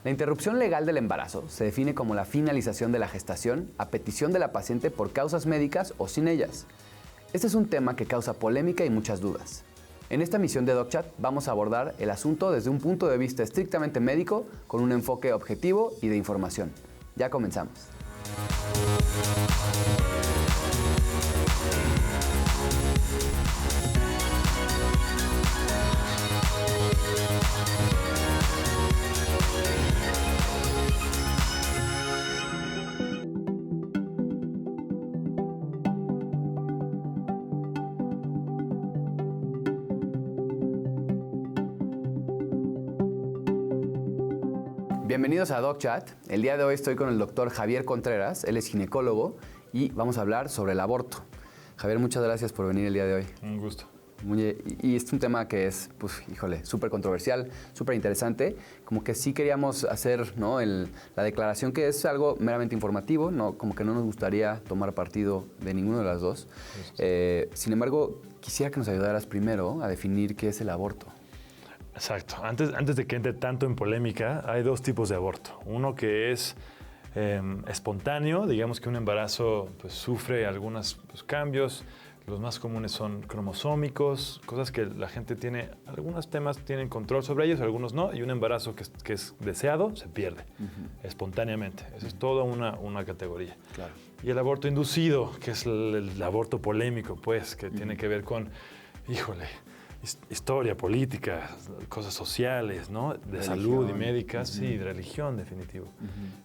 La interrupción legal del embarazo se define como la finalización de la gestación a petición de la paciente por causas médicas o sin ellas. Este es un tema que causa polémica y muchas dudas. En esta emisión de DocChat vamos a abordar el asunto desde un punto de vista estrictamente médico con un enfoque objetivo y de información. Ya comenzamos. Bienvenidos a DocChat. El día de hoy estoy con el doctor Javier Contreras, él es ginecólogo y vamos a hablar sobre el aborto. Javier, muchas gracias por venir el día de hoy. Un gusto. Y es un tema que es, súper controversial, súper interesante. Como que sí queríamos hacer, ¿no? la declaración que es algo meramente informativo, ¿no? Como que no nos gustaría tomar partido de ninguno de las dos. Sin embargo, quisiera que nos ayudaras primero a definir qué es el aborto. Exacto. Antes de que entre tanto en polémica, hay dos tipos de aborto. Uno que es espontáneo, digamos que un embarazo pues, sufre algunos cambios. Los más comunes son cromosómicos, cosas que la gente tiene, algunos temas tienen control sobre ellos, algunos no, y un embarazo que es deseado se pierde espontáneamente. Eso es toda una categoría. Claro. Y el aborto inducido, que es el aborto polémico, pues, que tiene que ver con, historia, política, cosas sociales, ¿no? De religión, salud y médicas, sí, de religión, definitivo.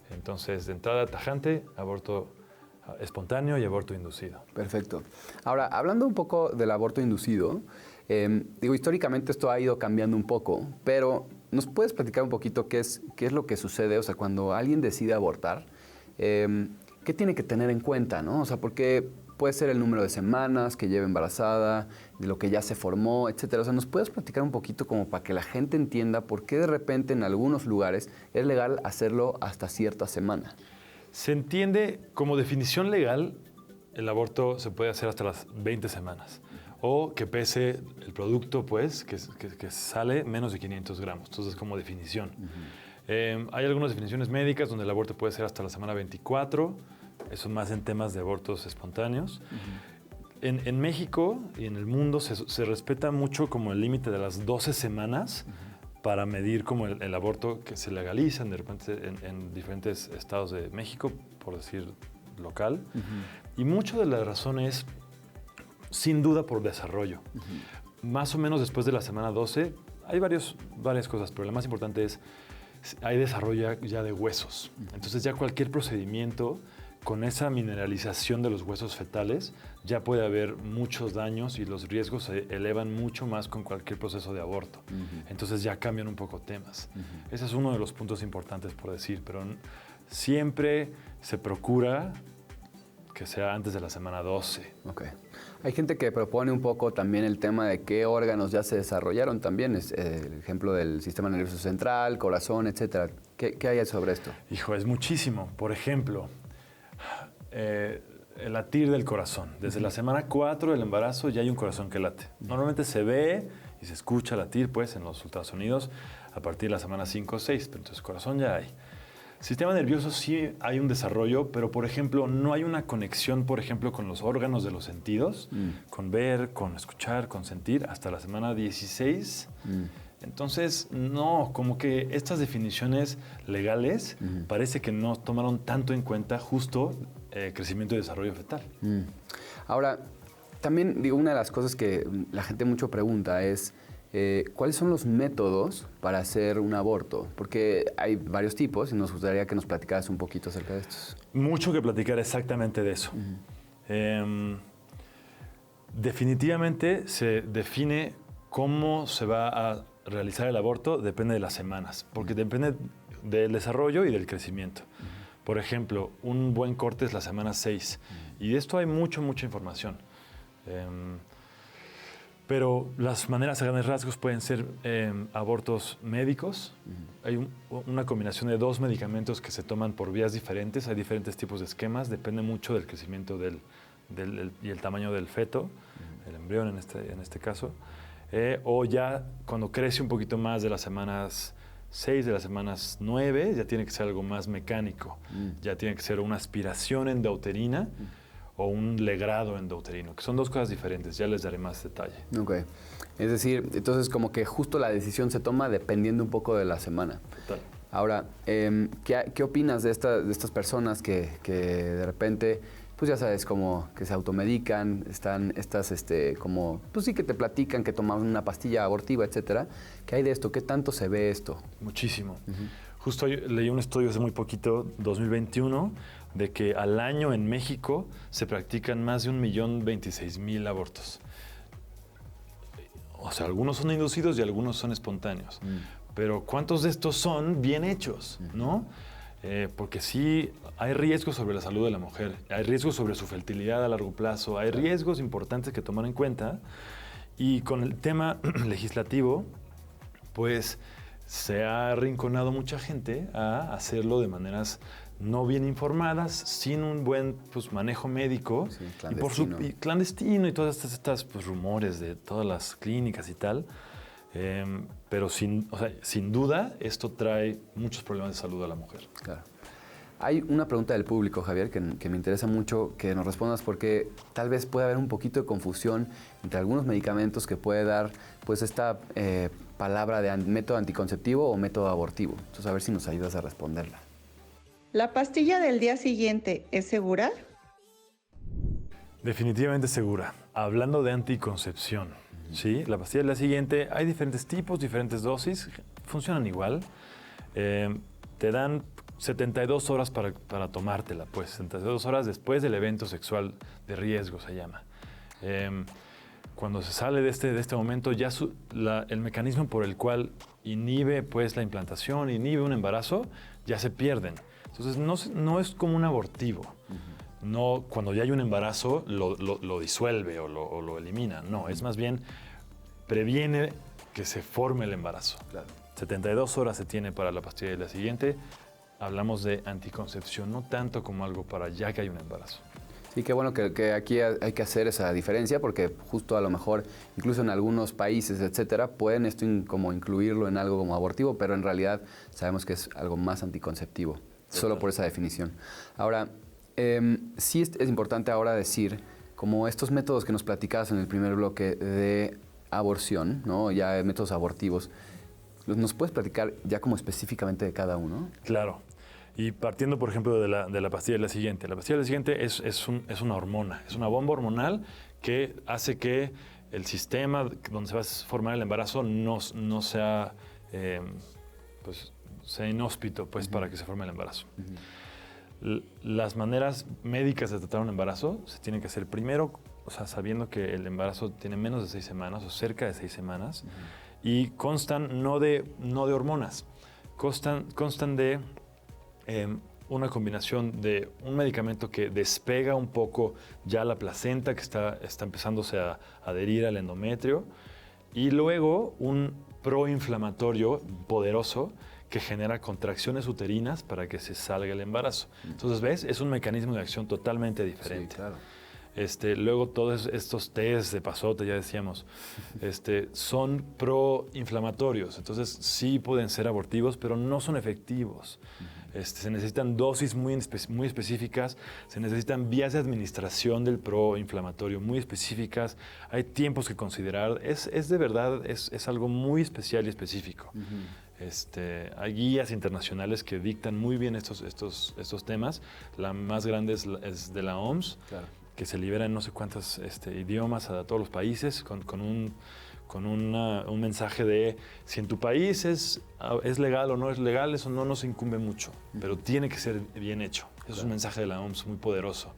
Entonces, de entrada tajante, aborto espontáneo y aborto inducido. Perfecto. Ahora, hablando un poco del aborto inducido, históricamente esto ha ido cambiando un poco, pero ¿nos puedes platicar un poquito qué es lo que sucede? O sea, cuando alguien decide abortar, ¿qué tiene que tener en cuenta, no? O sea, porque puede ser el número de semanas que lleva embarazada, de lo que ya se formó, etcétera. O sea, ¿nos puedes platicar un poquito como para que la gente entienda por qué de repente en algunos lugares es legal hacerlo hasta cierta semana? Se entiende como definición legal, el aborto se puede hacer hasta las 20 semanas. O que pese el producto, pues, que sale menos de 500 gramos. Entonces, como definición. Hay algunas definiciones médicas donde el aborto puede ser hasta la semana 24. Eso más en temas de abortos espontáneos. En México y en el mundo se respeta mucho como el límite de las 12 semanas para medir como el aborto que se legalizan de repente en diferentes estados de México, por decir local. Y mucho de la razón es, sin duda, por desarrollo. Más o menos después de la semana 12, hay varias cosas, pero la más importante es, hay desarrollo ya de huesos. Entonces ya cualquier procedimiento con esa mineralización de los huesos fetales ya puede haber muchos daños y los riesgos se elevan mucho más con cualquier proceso de aborto. Entonces ya cambian un poco temas. Ese es uno de los puntos importantes por decir, pero siempre se procura que sea antes de la semana 12. Ok. Hay gente que propone un poco también el tema de qué órganos ya se desarrollaron también. Es el ejemplo del sistema nervioso central, corazón, etcétera. ¿Qué hay sobre esto? Es muchísimo. Por ejemplo, el latir del corazón. Desde la semana 4 del embarazo ya hay un corazón que late. Normalmente se ve y se escucha latir pues, en los ultrasonidos a partir de la semana 5 o 6, pero entonces corazón ya hay. Sistema nervioso sí hay un desarrollo, pero por ejemplo no hay una conexión, por ejemplo, con los órganos de los sentidos, con ver, con escuchar, con sentir, hasta la semana 16. Entonces, no, como que estas definiciones legales parece que no tomaron tanto en cuenta justo crecimiento y desarrollo fetal. Ahora, también una de las cosas que la gente mucho pregunta es ¿cuáles son los métodos para hacer un aborto? Porque hay varios tipos y nos gustaría que nos platicaras un poquito acerca de estos. Mucho que platicar exactamente de eso. Definitivamente se define cómo se va a realizar el aborto, depende de las semanas, porque depende del desarrollo y del crecimiento. Por ejemplo, un buen corte es la semana 6. Y de esto hay mucha información. Pero las maneras a grandes rasgos pueden ser abortos médicos. Hay una combinación de dos medicamentos que se toman por vías diferentes. Hay diferentes tipos de esquemas. Depende mucho del crecimiento y el tamaño del feto, el embrión en este caso. O ya cuando crece un poquito más de las semanas 6 de las semanas 9 ya tiene que ser algo más mecánico. Ya tiene que ser una aspiración endouterina o un legrado endouterino, que son dos cosas diferentes. Ya les daré más detalle. Ok. Es decir, entonces como que justo la decisión se toma dependiendo un poco de la semana. Total. Ahora, ¿qué opinas de estas personas que de repente, pues ya sabes, como que se automedican, están como, pues sí que te platican que toman una pastilla abortiva, etcétera? ¿Qué hay de esto? ¿Qué tanto se ve esto? Muchísimo. Justo leí un estudio hace muy poquito, 2021, de que al año en México se practican más de 1.026.000 abortos. O sea, algunos son inducidos y algunos son espontáneos. Pero ¿cuántos de estos son bien hechos, no? Porque sí, hay riesgos sobre la salud de la mujer, hay riesgos sobre su fertilidad a largo plazo, hay riesgos importantes que tomar en cuenta. Y con el tema legislativo, pues se ha arrinconado mucha gente a hacerlo de maneras no bien informadas, sin un buen manejo médico, Sí, y clandestino y todas estas rumores de todas las clínicas y tal. Pero sin duda esto trae muchos problemas de salud a la mujer. Claro. Hay una pregunta del público, Javier, que me interesa mucho que nos respondas porque tal vez puede haber un poquito de confusión entre algunos medicamentos que puede dar pues esta palabra de método anticonceptivo o método abortivo. Entonces a ver si nos ayudas a responderla. ¿La pastilla del día siguiente es segura? Definitivamente segura. Hablando de anticoncepción, ¿sí? La pastilla del día siguiente, hay diferentes tipos, diferentes dosis, funcionan igual. Te dan 72 horas para tomártela, pues 72 horas después del evento sexual de riesgo se llama. Cuando se sale de este momento, ya el mecanismo por el cual inhibe pues, la implantación, inhibe un embarazo, ya se pierden. Entonces no es como un abortivo. No, cuando ya hay un embarazo lo disuelve o lo elimina. No, es más bien previene que se forme el embarazo. Claro. 72 horas se tiene para la pastilla del día siguiente. Hablamos de anticoncepción, no tanto como algo para ya que hay un embarazo. Sí, qué bueno que aquí hay que hacer esa diferencia porque justo a lo mejor, incluso en algunos países, etcétera, pueden esto como incluirlo en algo como abortivo, pero en realidad sabemos que es algo más anticonceptivo, solo por esa definición. Ahora, sí es importante ahora decir, como estos métodos que nos platicabas en el primer bloque de aborción, ¿no? Ya métodos abortivos, ¿nos puedes platicar ya como específicamente de cada uno? Claro. Y partiendo, por ejemplo, de la pastilla de la siguiente. La pastilla de la siguiente es una hormona, es una bomba hormonal que hace que el sistema donde se va a formar el embarazo no sea, sea inhóspito para que se forme el embarazo. Las maneras médicas de tratar un embarazo se tienen que hacer primero, sabiendo que el embarazo tiene menos de 6 semanas o cerca de 6 semanas y constan no de hormonas, constan de una combinación de un medicamento que despega un poco ya la placenta que está empezándose a adherir al endometrio y luego un proinflamatorio poderoso que genera contracciones uterinas para que se salga el embarazo. Entonces, ¿ves? Es un mecanismo de acción totalmente diferente. Sí, claro. Luego todos estos test de pasote, ya decíamos, son proinflamatorios. Entonces sí pueden ser abortivos, pero no son efectivos. Se necesitan dosis muy específicas, se necesitan vías de administración del proinflamatorio muy específicas, hay tiempos que considerar. Es de verdad, es algo muy especial y específico. Hay guías internacionales que dictan muy bien estos temas. La más grande es de la OMS. Claro. Que se libera en no sé cuántos idiomas a todos los países con un mensaje de si en tu país es legal o no es legal, eso no nos incumbe mucho, pero tiene que ser bien hecho. Eso es un mensaje de la OMS muy poderoso,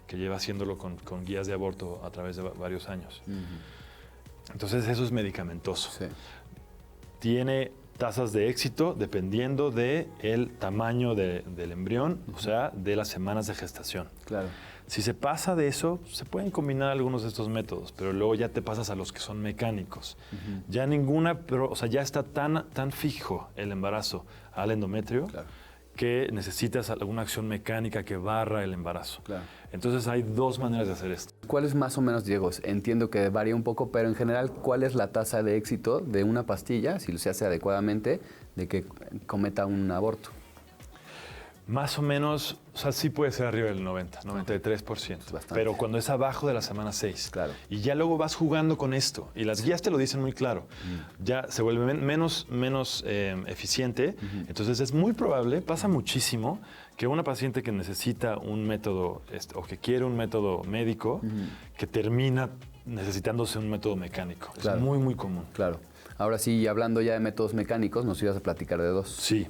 que lleva haciéndolo con guías de aborto a través de varios años. Entonces eso es medicamentoso. Sí. Tiene tasas de éxito dependiendo del tamaño del embrión, o sea, de las semanas de gestación. Claro. Si se pasa de eso, se pueden combinar algunos de estos métodos, pero luego ya te pasas a los que son mecánicos. Ya ya está tan fijo el embarazo al endometrio, claro, que necesitas alguna acción mecánica que barra el embarazo. Claro. Entonces hay dos maneras de hacer esto. ¿Cuál es más o menos, Diego? Entiendo que varía un poco, pero en general, ¿cuál es la tasa de éxito de una pastilla, si se hace adecuadamente, de que cometa un aborto? Más o menos, o sea, sí puede ser arriba del 90, 93%. Bastante. Pero cuando es abajo de la semana 6. Claro. Y ya luego vas jugando con esto. Y las guías te lo dicen muy claro. Ya se vuelve menos eficiente. Entonces es muy probable, pasa muchísimo, que una paciente que necesita un método o que quiere un método médico, que termina necesitándose un método mecánico. Claro. Es muy, muy común. Claro. Ahora sí, hablando ya de métodos mecánicos, nos ibas a platicar de dos. Sí.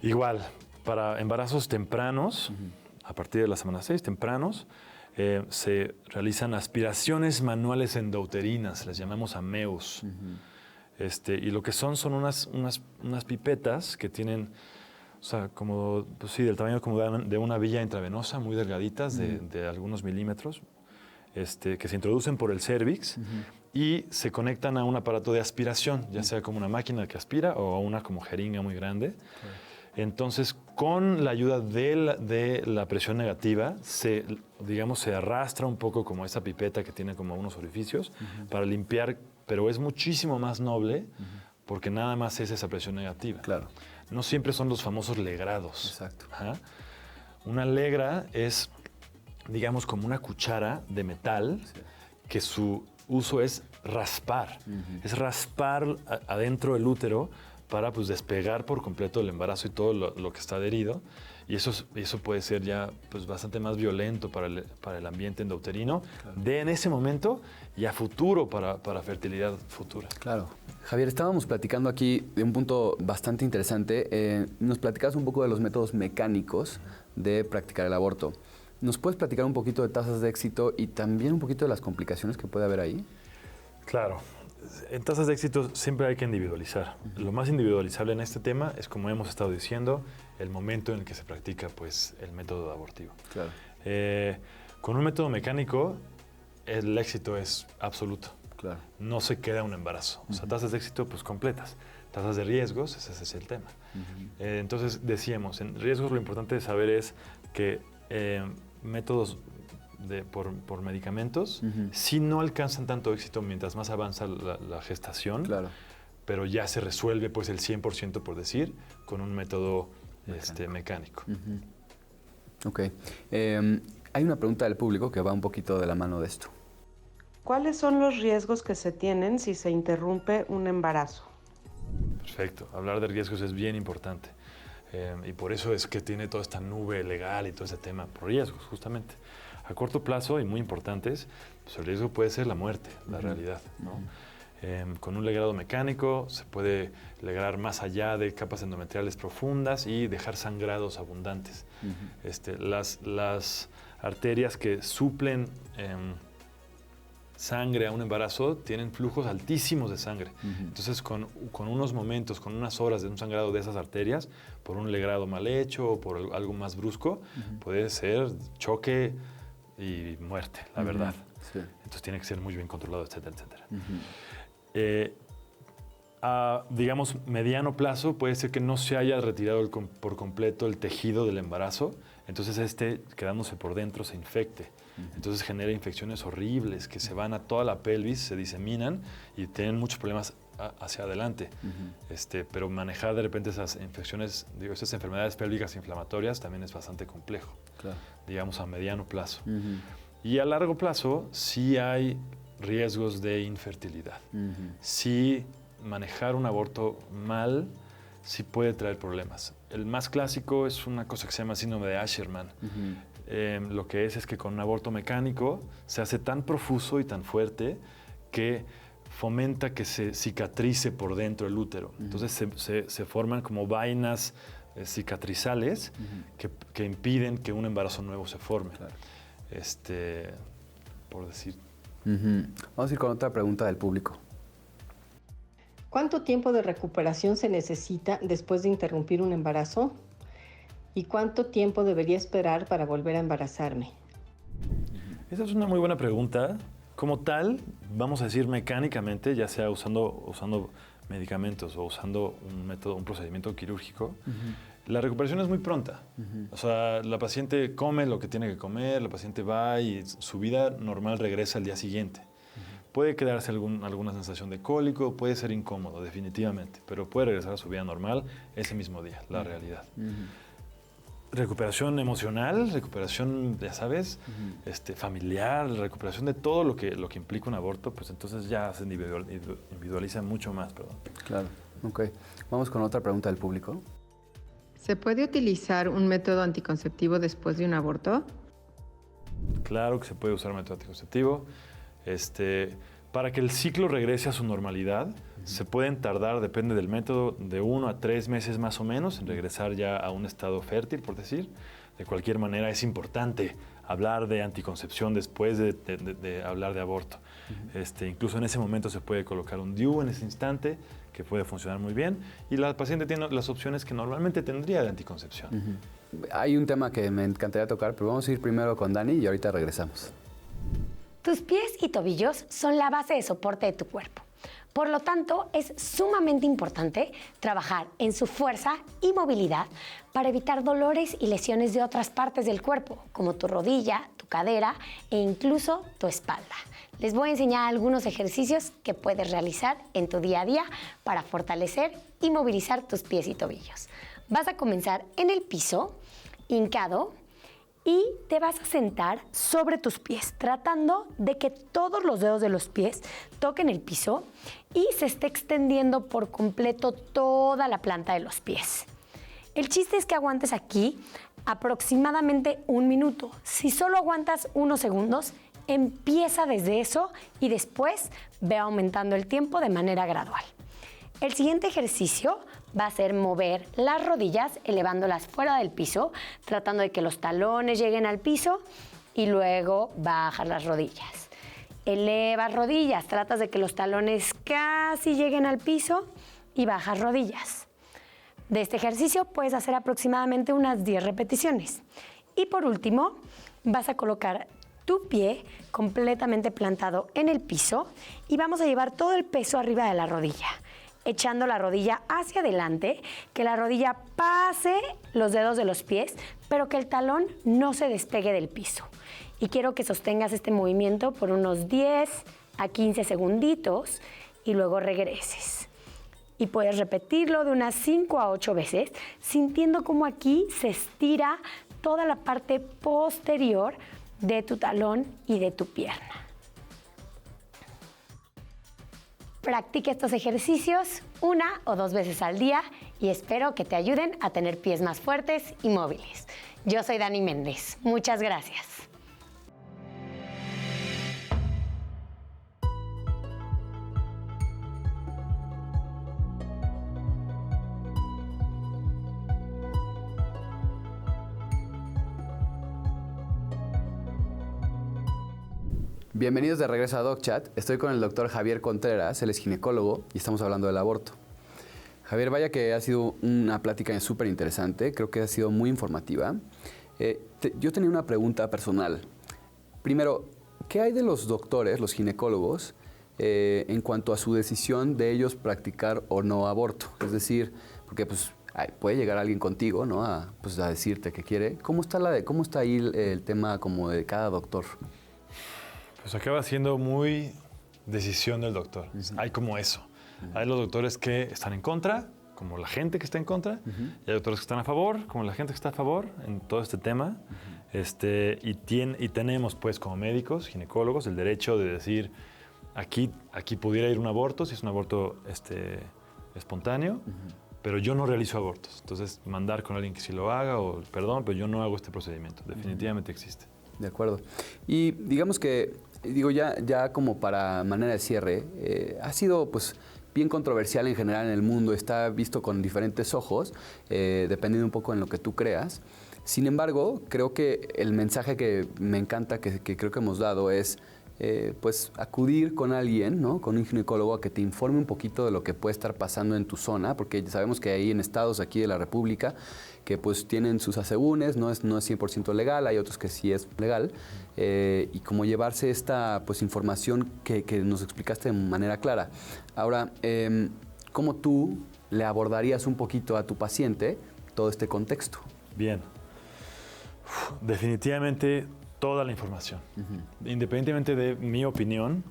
Igual, para embarazos tempranos, a partir de la semana 6, tempranos, se realizan aspiraciones manuales endouterinas, les llamamos AMEUs. Y lo que son unas pipetas que tienen, o sea, como, pues sí, del tamaño como de una villa intravenosa, muy delgaditas, de algunos milímetros, que se introducen por el cérvix y se conectan a un aparato de aspiración, ya sea como una máquina que aspira o a una como jeringa muy grande. Entonces, con la ayuda de la presión negativa, se arrastra un poco como esa pipeta que tiene como unos orificios para limpiar, pero es muchísimo más noble porque nada más es esa presión negativa. Claro. No siempre son los famosos legrados. Exacto. Ajá. Una legra es, digamos, como una cuchara de metal que su uso es raspar. Es raspar adentro del útero para pues, despegar por completo el embarazo y todo lo que está adherido. Y eso puede ser ya pues, bastante más violento para el ambiente endouterino en ese momento y a futuro para fertilidad futura. Claro. Javier, estábamos platicando aquí de un punto bastante interesante. Nos platicabas un poco de los métodos mecánicos de practicar el aborto. ¿Nos puedes platicar un poquito de tasas de éxito y también un poquito de las complicaciones que puede haber ahí? Claro. En tasas de éxito siempre hay que individualizar. Lo más individualizable en este tema es, como hemos estado diciendo, el momento en el que se practica pues, el método abortivo. Claro. Con un método mecánico, el éxito es absoluto. Claro. No se queda un embarazo. O sea, tasas de éxito pues, completas. Tasas de riesgos, ese es el tema. Entonces, decíamos, en riesgos lo importante de saber es que métodos por medicamentos, sí no alcanzan tanto éxito mientras más avanza la gestación, Claro. pero ya se resuelve pues el 100%, por decir, con un método mecánico. Ok. Hay una pregunta del público que va un poquito de la mano de esto. ¿Cuáles son los riesgos que se tienen si se interrumpe un embarazo? Perfecto. Hablar de riesgos es bien importante. Y por eso es que tiene toda esta nube legal y todo ese tema, por riesgos, justamente. A corto plazo, y muy importantes, pues el riesgo puede ser la muerte, la realidad, ¿no? Con un legrado mecánico se puede legrar más allá de capas endometriales profundas y dejar sangrados abundantes. Las arterias que suplen sangre a un embarazo tienen flujos altísimos de sangre. Entonces, con unos momentos, con unas horas de un sangrado de esas arterias, por un legrado mal hecho o por algo más brusco, puede ser choque y muerte, la verdad. Sí. Entonces tiene que ser muy bien controlado, etcétera, etcétera. A, digamos, mediano plazo puede ser que no se haya retirado por completo el tejido del embarazo, entonces quedándose por dentro, se infecte. Entonces genera infecciones horribles que se van a toda la pelvis, se diseminan y tienen muchos problemas hacia adelante. Pero manejar de repente esas infecciones, esas enfermedades pélvicas inflamatorias también es bastante complejo, Claro. digamos a mediano plazo. Y a largo plazo sí hay riesgos de infertilidad. Sí, manejar un aborto mal sí puede traer problemas. El más clásico es una cosa que se llama síndrome de Asherman. Lo que es que con un aborto mecánico se hace tan profuso y tan fuerte que fomenta que se cicatrice por dentro el útero. Entonces se forman como vainas cicatrizales que impiden que un embarazo nuevo se forme. Claro. Por decir. Vamos a ir con otra pregunta del público. ¿Cuánto tiempo de recuperación se necesita después de interrumpir un embarazo? ¿Y cuánto tiempo debería esperar para volver a embarazarme? Esa es una muy buena pregunta. Como tal, vamos a decir mecánicamente, ya sea usando medicamentos o usando un procedimiento quirúrgico, la recuperación es muy pronta. O sea, la paciente come lo que tiene que comer, la paciente va y su vida normal regresa al día siguiente. Puede quedarse alguna sensación de cólico, puede ser incómodo, definitivamente, pero puede regresar a su vida normal ese mismo día, la realidad. Recuperación emocional, recuperación, ya sabes, familiar, recuperación de todo lo que implica un aborto, pues entonces ya se individualiza mucho más, perdón. Claro, ok. Vamos con otra pregunta del público. ¿Se puede utilizar un método anticonceptivo después de un aborto? Claro que se puede usar método anticonceptivo. Para que el ciclo regrese a su normalidad, se pueden tardar, depende del método, de 1 a 3 meses más o menos en regresar ya a un estado fértil, por decir. De cualquier manera, es importante hablar de anticoncepción después de hablar de aborto. Incluso en ese momento se puede colocar un DIU en ese instante, que puede funcionar muy bien, y la paciente tiene las opciones que normalmente tendría de anticoncepción. Hay un tema que me encantaría tocar, pero vamos a ir primero con Dani y ahorita regresamos. Tus pies y tobillos son la base de soporte de tu cuerpo. Por lo tanto, es sumamente importante trabajar en su fuerza y movilidad para evitar dolores y lesiones de otras partes del cuerpo, como tu rodilla, tu cadera e incluso tu espalda. Les voy a enseñar algunos ejercicios que puedes realizar en tu día a día para fortalecer y movilizar tus pies y tobillos. Vas a comenzar en el piso, hincado, y te vas a sentar sobre tus pies, tratando de que todos los dedos de los pies toquen el piso y se esté extendiendo por completo toda la planta de los pies. El chiste es que aguantes aquí aproximadamente 1 minuto. Si solo aguantas unos segundos, empieza desde eso y después ve aumentando el tiempo de manera gradual. El siguiente ejercicio va a ser mover las rodillas, elevándolas fuera del piso, tratando de que los talones lleguen al piso y luego bajas las rodillas. Elevas rodillas, tratas de que los talones casi lleguen al piso y bajas rodillas. De este ejercicio puedes hacer aproximadamente unas 10 repeticiones. Y por último, vas a colocar tu pie completamente plantado en el piso y vamos a llevar todo el peso arriba de la rodilla, echando la rodilla hacia adelante, que la rodilla pase los dedos de los pies, pero que el talón no se despegue del piso. Y quiero que sostengas este movimiento por unos 10 a 15 segunditos y luego regreses. Y puedes repetirlo de unas 5 a 8 veces, sintiendo cómo aquí se estira toda la parte posterior de tu talón y de tu pierna. Practica estos ejercicios 1 o 2 veces al día y espero que te ayuden a tener pies más fuertes y móviles. Yo soy Dani Méndez. Muchas gracias. Bienvenidos de regreso a DocChat. Estoy con el doctor Javier Contreras, él es ginecólogo y estamos hablando del aborto. Javier, vaya que ha sido una plática súper interesante, creo que ha sido muy informativa. Yo tenía una pregunta personal. Primero, ¿qué hay de los doctores, los ginecólogos, en cuanto a su decisión de ellos practicar o no aborto? Es decir, porque pues puede llegar alguien contigo, ¿no? a decirte que quiere. ¿Cómo está ahí el tema como de cada doctor? Pues acaba siendo muy decisión del doctor. Hay como eso. Hay los doctores que están en contra, como la gente que está en contra, y hay doctores que están a favor, como la gente que está a favor en todo este tema. Y tenemos, pues, como médicos, ginecólogos, el derecho de decir, aquí pudiera ir un aborto, si es un aborto espontáneo, pero yo no realizo abortos. Entonces, mandar con alguien que sí lo haga, o perdón, pero yo no hago este procedimiento. Definitivamente existe. De acuerdo. Y digamos que, ya como para manera de cierre, ha sido pues bien controversial en general en el mundo, está visto con diferentes ojos, dependiendo un poco en lo que tú creas. Sin embargo, creo que el mensaje que me encanta, que creo que hemos dado es pues acudir con alguien, ¿no? Con un ginecólogo a que te informe un poquito de lo que puede estar pasando en tu zona, porque sabemos que hay en estados aquí de la República que pues tienen sus asegúnes, no es 100% legal, hay otros que sí es legal, y como llevarse esta pues información que nos explicaste de manera clara. Ahora, ¿cómo tú le abordarías un poquito a tu paciente todo este contexto? Bien. Definitivamente toda la información. Independientemente de mi opinión,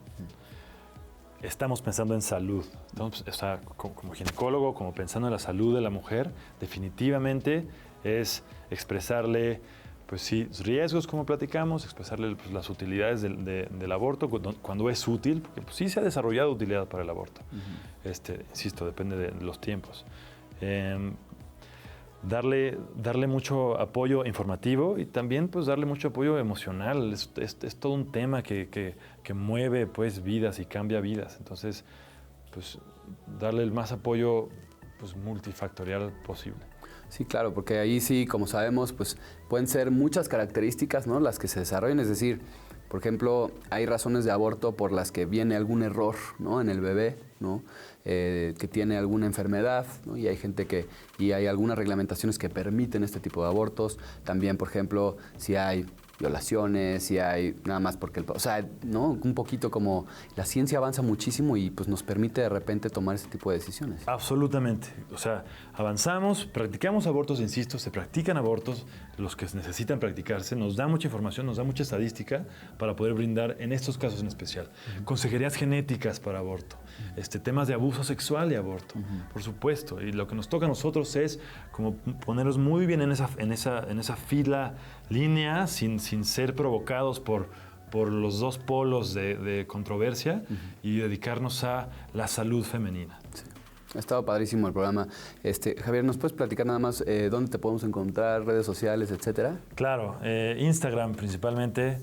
estamos pensando en salud. Estamos, o sea, como ginecólogo, como pensando en la salud de la mujer, definitivamente es expresarle, pues sí, riesgos, como platicamos, expresarle pues, las utilidades del aborto cuando es útil, porque pues, sí se ha desarrollado utilidad para el aborto. Insisto, depende de los tiempos. Darle mucho apoyo informativo y también pues darle mucho apoyo emocional. Es todo un tema que mueve pues vidas y cambia vidas. Entonces, pues darle el más apoyo pues multifactorial posible. Sí, claro, porque ahí sí, como sabemos, pues pueden ser muchas características, ¿no?, las que se desarrollen. Es decir, por ejemplo, hay razones de aborto por las que viene algún error, ¿no?, en el bebé, ¿no?, que tiene alguna enfermedad, ¿no? Y hay gente y hay algunas reglamentaciones que permiten este tipo de abortos. También, por ejemplo, si hay violaciones, si hay nada más porque, o sea, ¿no?, un poquito como la ciencia avanza muchísimo y pues nos permite de repente tomar ese tipo de decisiones. Absolutamente. O sea, avanzamos, practicamos abortos, insisto, se practican abortos, los que necesitan practicarse, nos da mucha información, nos da mucha estadística para poder brindar en estos casos en especial. Consejerías genéticas para aborto, temas de abuso sexual y aborto, por supuesto. Y lo que nos toca a nosotros es como ponernos muy bien en esa fila, línea, sin ser provocados por los dos polos de controversia y dedicarnos a la salud femenina. Sí. Ha estado padrísimo el programa. Javier, ¿nos puedes platicar nada más dónde te podemos encontrar, redes sociales, etcétera? Claro, Instagram principalmente,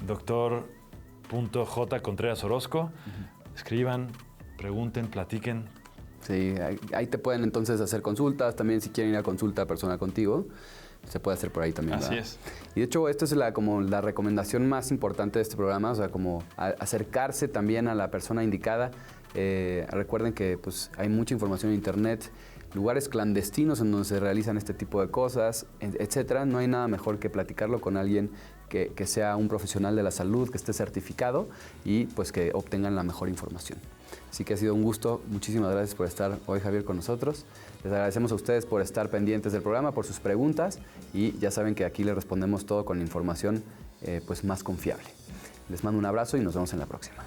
Dr.J. Orozco. Escriban, pregunten, platiquen. Sí, ahí te pueden entonces hacer consultas. También si quieren ir a consulta personal contigo, se puede hacer por ahí también. Así ¿verdad? es. Y de hecho, esta es como la recomendación más importante de este programa, o sea, como acercarse también a la persona indicada. Recuerden que pues, hay mucha información en internet, lugares clandestinos en donde se realizan este tipo de cosas, etcétera. No hay nada mejor que platicarlo con alguien que sea un profesional de la salud, que esté certificado y pues que obtengan la mejor información. Así que ha sido un gusto. Muchísimas gracias por estar hoy, Javier, con nosotros. Les agradecemos a ustedes por estar pendientes del programa, por sus preguntas y ya saben que aquí les respondemos todo con información pues más confiable. Les mando un abrazo y nos vemos en la próxima.